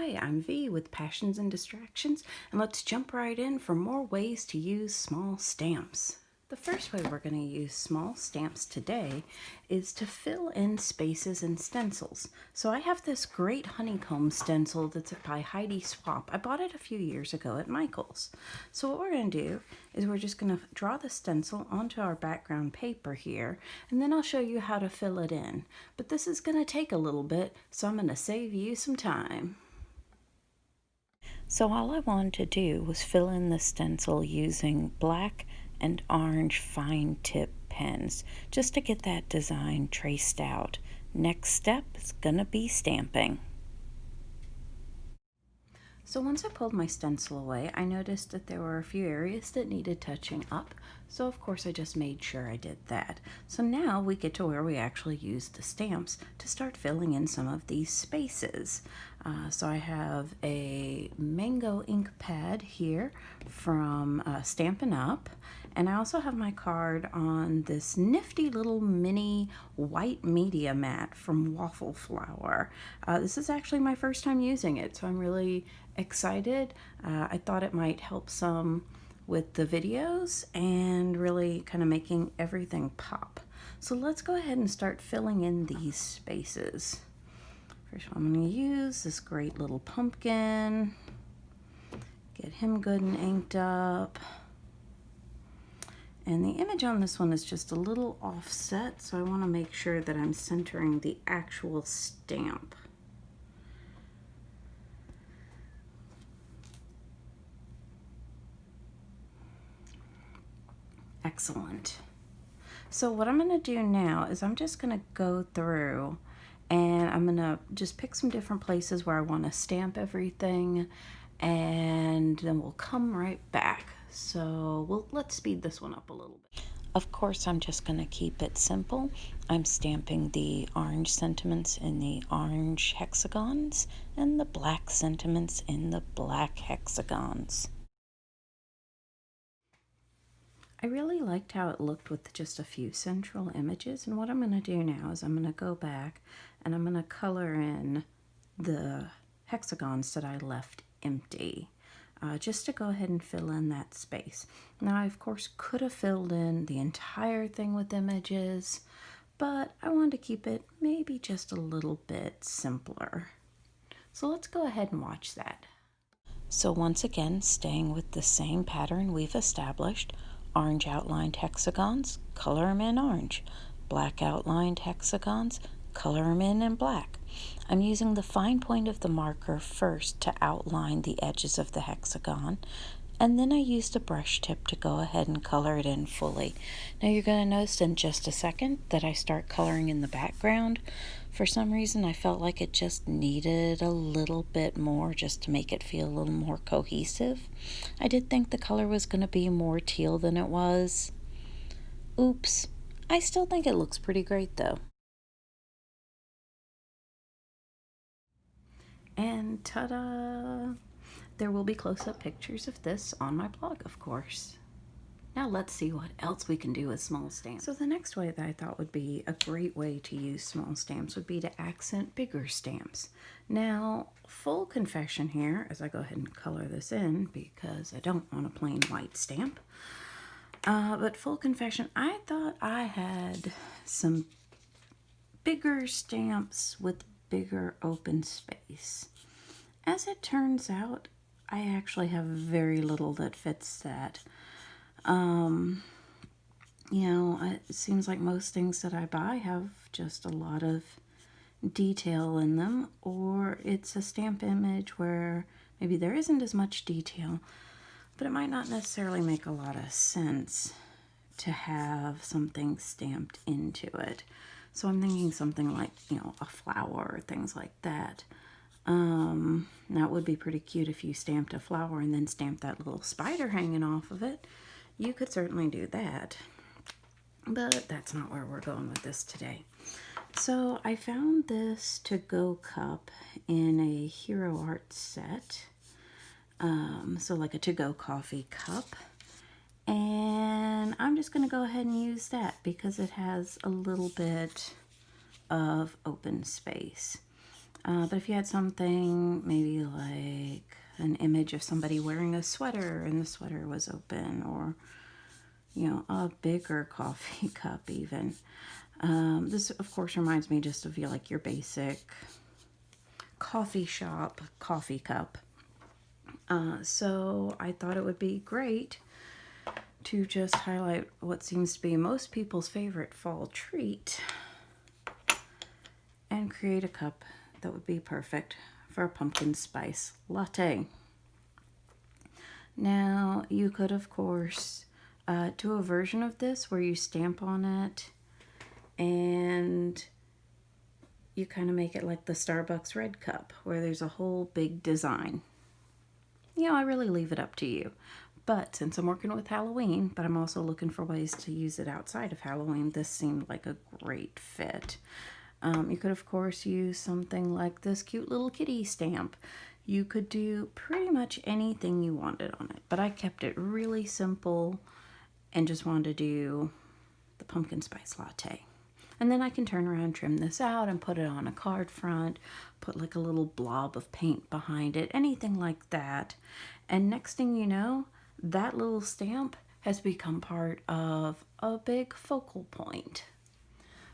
Hi, I'm V with Passions and Distractions, and let's jump right in for more ways to use small stamps. The first way we're going to use small stamps today is to fill in spaces in stencils. So I have this great honeycomb stencil that's by Heidi Swapp. I bought it a few years ago at Michael's. So what we're going to do is we're just going to draw the stencil onto our background paper here, and then I'll show you how to fill it in. But this is going to take a little bit, so I'm going to save you some time. So all I wanted to do was fill in the stencil using black and orange fine tip pens just to get that design traced out. Next step is gonna be stamping. So once I pulled my stencil away, I noticed that there were a few areas that needed touching up. So of course I just made sure I did that. So now we get to where we actually use the stamps to start filling in some of these spaces. So I have a mango ink pad here from Stampin' Up! And I also have my card on this nifty little mini white media mat from Waffle Flower. This is actually my first time using it, so I'm really excited. I thought it might help some with the videos and really kind of making everything pop. So let's go ahead and start filling in these spaces. First I'm going to use this great little pumpkin. Get him good and inked up. And the image on this one is just a little offset, so I want to make sure that I'm centering the actual stamp. Excellent. So what I'm going to do now is I'm just going to go through and I'm going to just pick some different places where I want to stamp everything, and then we'll come right back. So let's speed this one up a little bit. Of course, I'm just going to keep it simple. I'm stamping the orange sentiments in the orange hexagons and the black sentiments in the black hexagons. I really liked how it looked with just a few central images, and what I'm going to do now is I'm going to go back and I'm going to color in the hexagons that I left empty. Just to go ahead and fill in that space. Now I of course could have filled in the entire thing with images, but I wanted to keep it maybe just a little bit simpler. So let's go ahead and watch that. So once again, staying with the same pattern we've established, orange outlined hexagons, color them in orange. Black outlined hexagons, color them in black. I'm using the fine point of the marker first to outline the edges of the hexagon, and then I used a brush tip to go ahead and color it in fully. Now you're going to notice in just a second that I start coloring in the background. For some reason I felt like it just needed a little bit more just to make it feel a little more cohesive. I did think the color was going to be more teal than it was. Oops. I still think it looks pretty great though. And ta-da! There will be close-up pictures of this on my blog, of course. Now let's see what else we can do with small stamps. So the next way that I thought would be a great way to use small stamps would be to accent bigger stamps. Now, full confession here, as I go ahead and color this in because I don't want a plain white stamp. But full confession, I thought I had some bigger stamps with bigger open space. As it turns out, I actually have very little that fits that. You know, it seems like most things that I buy have just a lot of detail in them, or it's a stamp image where maybe there isn't as much detail, but it might not necessarily make a lot of sense to have something stamped into it. So I'm thinking something like, you know, a flower or things like that. Now it would be pretty cute if you stamped a flower and then stamped that little spider hanging off of it. You could certainly do that, but that's not where we're going with this today. So I found this to-go cup in a Hero Art set. So like a to-go coffee cup. And I'm just going to go ahead and use that because it has a little bit of open space. But if you had something maybe like an image of somebody wearing a sweater and the sweater was open, or, you know, a bigger coffee cup even. This, of course, reminds me just of like your basic coffee shop coffee cup. So I thought it would be great to just highlight what seems to be most people's favorite fall treat and create a cup that would be perfect for a pumpkin spice latte. Now, you could, of course, do a version of this where you stamp on it and you kind of make it like the Starbucks red cup, where there's a whole big design. You know, I really leave it up to you. But since I'm working with Halloween, but I'm also looking for ways to use it outside of Halloween, this seemed like a great fit. You could, of course, use something like this cute little kitty stamp. You could do pretty much anything you wanted on it, but I kept it really simple and just wanted to do the pumpkin spice latte. And then I can turn around, trim this out, and put it on a card front, put like a little blob of paint behind it, anything like that. And next thing you know, that little stamp has become part of a big focal point.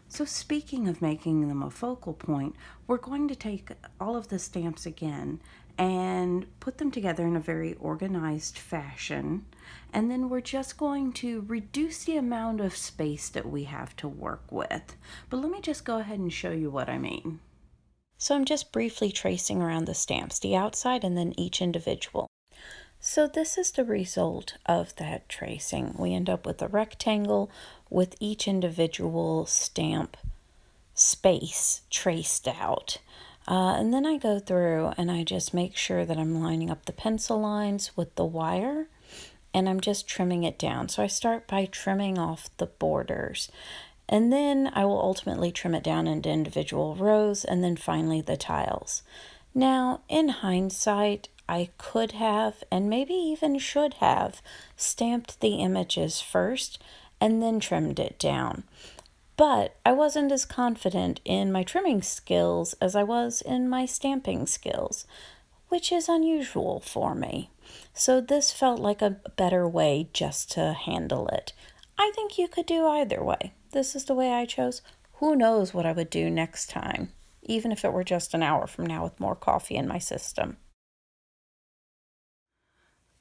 So speaking of making them a focal point, we're going to take all of the stamps again and put them together in a very organized fashion. And then we're just going to reduce the amount of space that we have to work with. But let me just go ahead and show you what I mean. So I'm just briefly tracing around the stamps, the outside and then each individual. So this is the result of that tracing. We end up with a rectangle with each individual stamp space traced out. And then I go through and I just make sure that I'm lining up the pencil lines with the wire, and I'm just trimming it down. So I start by trimming off the borders, and then I will ultimately trim it down into individual rows, and then finally the tiles. Now, in hindsight, I could have, and maybe even should have, stamped the images first and then trimmed it down. But I wasn't as confident in my trimming skills as I was in my stamping skills, which is unusual for me. So this felt like a better way just to handle it. I think you could do either way. This is the way I chose. Who knows what I would do next time, even if it were just an hour from now with more coffee in my system.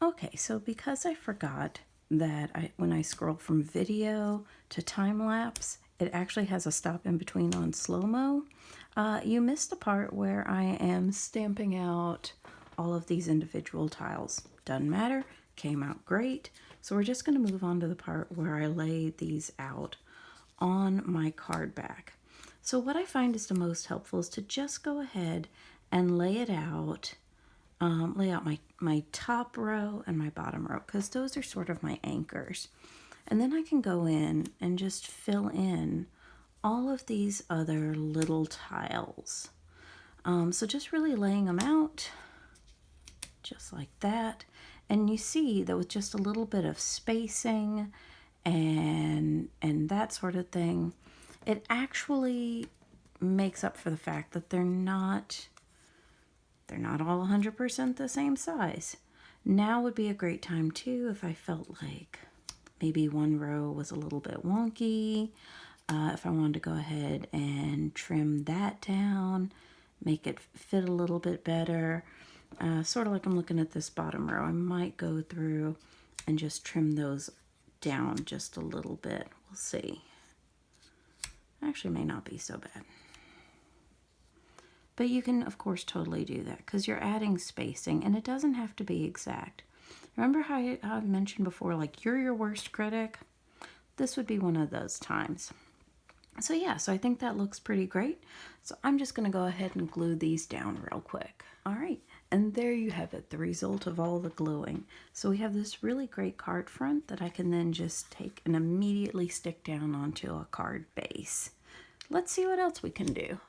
Okay, so because I forgot that when I scroll from video to time lapse, it actually has a stop in between on slow-mo. You missed the part where I am stamping out all of these individual tiles. Doesn't matter, came out great. So we're just going to move on to the part where I lay these out on my card back. So what I find is the most helpful is to just go ahead and lay it out. Lay out my top row and my bottom row, because those are sort of my anchors. And then I can go in and just fill in all of these other little tiles. So just really laying them out just like that. And you see that with just a little bit of spacing and that sort of thing, it actually makes up for the fact that they're not all 100% the same size. Now would be a great time too if I felt like maybe one row was a little bit wonky. If I wanted to go ahead and trim that down, make it fit a little bit better. Sort of like I'm looking at this bottom row. I might go through and just trim those down just a little bit. We'll see. Actually, may not be so bad. But you can, of course, totally do that because you're adding spacing, and it doesn't have to be exact. Remember how I mentioned before, like, you're your worst critic? This would be one of those times. So yeah, so I think that looks pretty great. So I'm just going to go ahead and glue these down real quick. All right, and there you have it, the result of all the gluing. So we have this really great card front that I can then just take and immediately stick down onto a card base. Let's see what else we can do.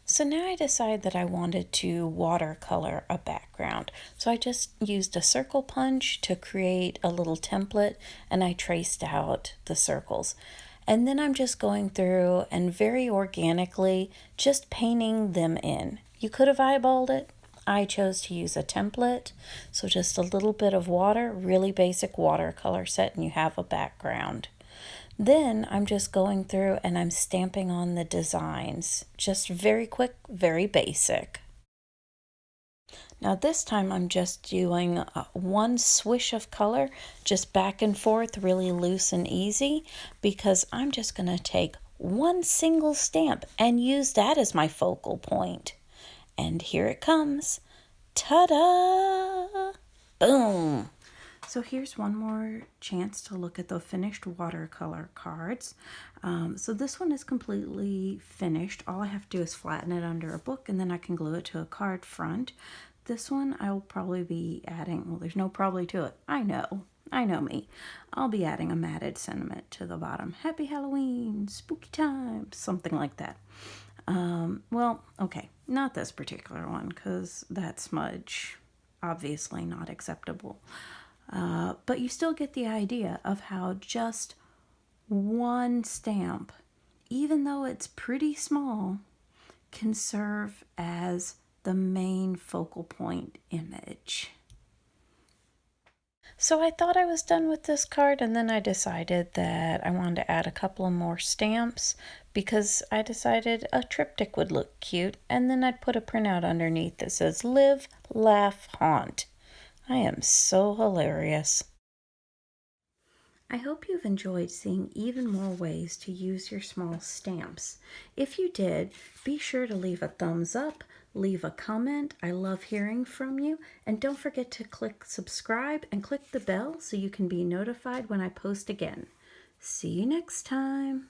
So now I decided that I wanted to watercolor a background. So I just used a circle punch to create a little template, and I traced out the circles. And then I'm just going through and very organically just painting them in. You could have eyeballed it. I chose to use a template, so just a little bit of water, really basic watercolor set, and you have a background. Then I'm just going through and I'm stamping on the designs. Just very quick, very basic. Now this time I'm just doing one swish of color, just back and forth, really loose and easy, because I'm just going to take one single stamp and use that as my focal point. And here it comes. Ta-da! Boom! So here's one more chance to look at the finished watercolor cards. So this one is completely finished. All I have to do is flatten it under a book and then I can glue it to a card front. This one I will probably be adding, well, there's no probably to it. I know me. I'll be adding a matted sentiment to the bottom. Happy Halloween, spooky time, something like that. Well, okay, not this particular one because that smudge, obviously not acceptable. But you still get the idea of how just one stamp, even though it's pretty small, can serve as the main focal point image. So I thought I was done with this card, and then I decided that I wanted to add a couple of more stamps because I decided a triptych would look cute, and then I'd put a printout underneath that says Live, Laugh, Haunt. I am so hilarious. I hope you've enjoyed seeing even more ways to use your small stamps. If you did, be sure to leave a thumbs up, leave a comment. I love hearing from you. And don't forget to click subscribe and click the bell so you can be notified when I post again. See you next time.